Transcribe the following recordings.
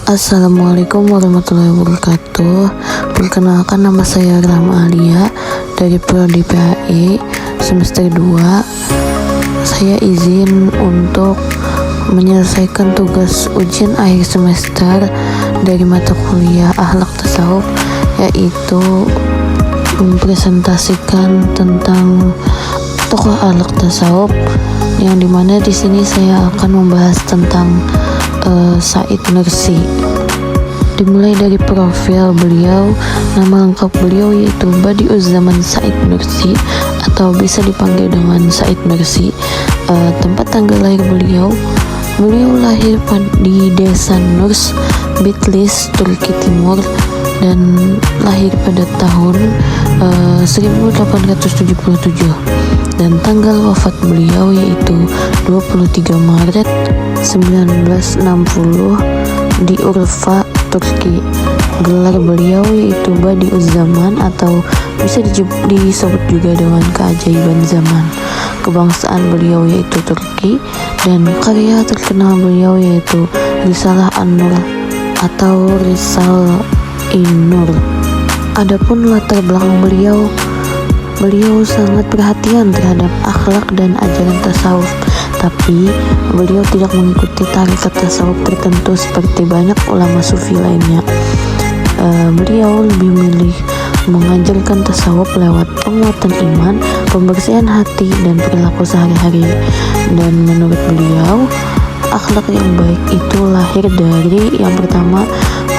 Assalamualaikum warahmatullahi wabarakatuh. Perkenalkan, nama saya Rahma Alia dari Prodi PAI semester 2. Saya izin untuk menyelesaikan tugas ujian akhir semester dari mata kuliah Akhlak Tasawuf, yaitu mempresentasikan tentang tokoh akhlak tasawuf, yang dimana di sini saya akan membahas tentang Said Nursi. Dimulai dari profil beliau. Nama lengkap beliau yaitu Badi'uzzaman Said Nursi, atau bisa dipanggil dengan Said Nursi. Tempat tanggal lahir beliau lahir di desa Nurs, Bitlis, Turki Timur, dan lahir pada tahun 1877, dan tanggal wafat beliau yaitu 23 Maret 1960 di Urfa, Turki. Gelar beliau yaitu Badi'uzzaman, atau bisa disebut juga dengan keajaiban zaman. Kebangsaan beliau yaitu Turki, dan karya terkenal beliau yaitu Risalah An-Nur atau Risal-in-Nur. Adapun latar belakang beliau sangat perhatian terhadap akhlak dan ajaran tasawuf, tapi beliau tidak mengikuti tarekat tasawuf tertentu seperti banyak ulama sufi lainnya. Beliau lebih memilih mengajarkan tasawuf lewat penguatan iman, pembersihan hati, dan perilaku sehari-hari. Dan menurut beliau, akhlak yang baik itu lahir dari yang pertama,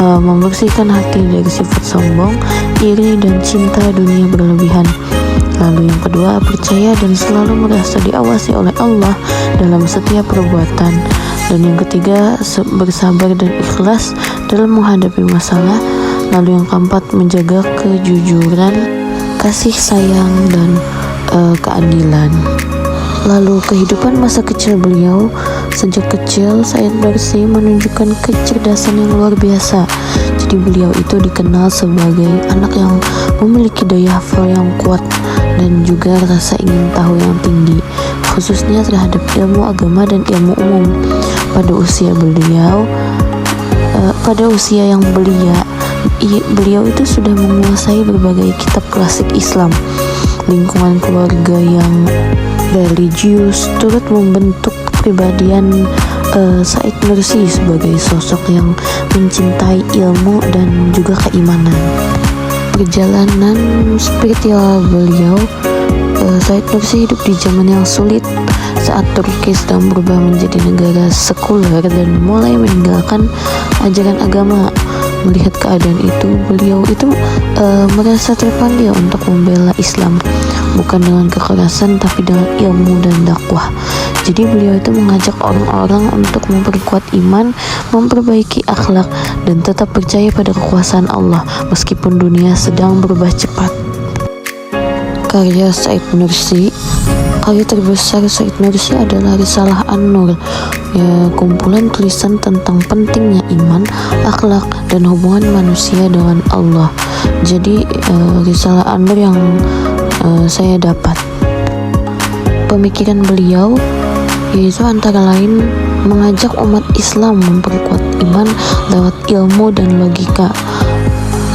membersihkan hati dari sifat sombong, iri, dan cinta dunia berlebihan. Lalu yang kedua, percaya dan selalu merasa diawasi oleh Allah dalam setiap perbuatan. Dan yang ketiga, bersabar dan ikhlas dalam menghadapi masalah. Lalu yang keempat, menjaga kejujuran, kasih sayang, dan keadilan. Lalu kehidupan masa kecil beliau. Sejak kecil, Said Nursi menunjukkan kecerdasan yang luar biasa. Jadi beliau itu dikenal sebagai anak yang memiliki daya hafal yang kuat dan juga rasa ingin tahu yang tinggi, khususnya terhadap ilmu agama dan ilmu umum. Pada usia yang belia, beliau itu sudah menguasai berbagai kitab klasik Islam. Lingkungan keluarga yang religius turut membentuk kepribadian Said Nursi sebagai sosok yang mencintai ilmu dan juga keimanan. Perjalanan spiritual beliau, Said Nursi hidup di zaman yang sulit saat Turki sedang berubah menjadi negara sekuler dan mulai meninggalkan ajaran agama. Melihat keadaan itu, beliau itu merasa terpanggil untuk membela Islam, bukan dengan kekerasan tapi dengan ilmu dan dakwah. Jadi beliau itu mengajak orang-orang untuk memperkuat iman, memperbaiki akhlak, dan tetap percaya pada kekuasaan Allah meskipun dunia sedang berubah cepat. Karya Said Nursi. Karya terbesar Said Nursi adalah Risalah An-Nur, ya, kumpulan tulisan tentang pentingnya iman, akhlak, dan hubungan manusia dengan Allah. Jadi Risalah An-Nur yang saya dapat. Pemikiran beliau yaitu antara lain mengajak umat Islam memperkuat iman lewat ilmu dan logika,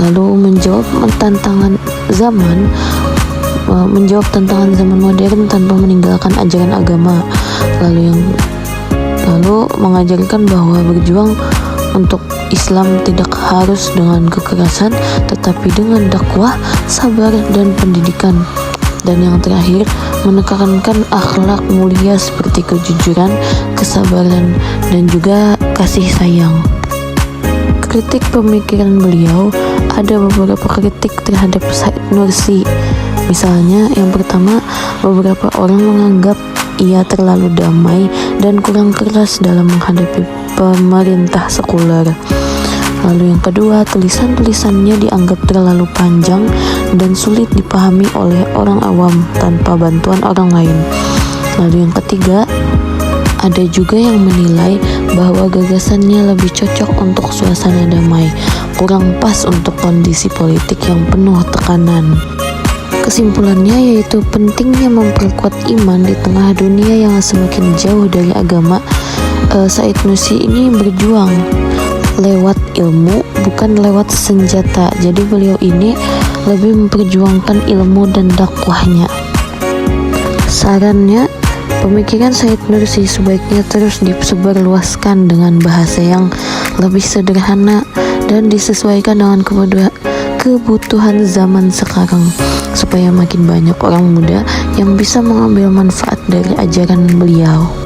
lalu menjawab tantangan zaman modern tanpa meninggalkan ajaran agama, lalu mengajarkan bahwa berjuang untuk Islam tidak harus dengan kekerasan tetapi dengan dakwah, sabar, dan pendidikan. Dan yang terakhir, menekankan akhlak mulia seperti kejujuran, kesabaran, dan juga kasih sayang. Kritik pemikiran beliau, ada beberapa kritik terhadap Said Nursi. Misalnya, yang pertama, beberapa orang menganggap ia terlalu damai dan kurang keras dalam menghadapi pemerintah sekuler. Lalu yang kedua, tulisan-tulisannya dianggap terlalu panjang dan sulit dipahami oleh orang awam tanpa bantuan orang lain. Lalu yang ketiga, ada juga yang menilai bahwa gagasannya lebih cocok untuk suasana damai, kurang pas untuk kondisi politik yang penuh tekanan. Kesimpulannya yaitu pentingnya memperkuat iman di tengah dunia yang semakin jauh dari agama. Said Nursi ini berjuang lewat lewat ilmu, bukan lewat senjata. Jadi beliau ini lebih memperjuangkan ilmu dan dakwahnya. Sarannya, pemikiran Said Nursi sebaiknya terus disebarluaskan dengan bahasa yang lebih sederhana dan disesuaikan dengan kebutuhan zaman sekarang, supaya makin banyak orang muda yang bisa mengambil manfaat dari ajaran beliau.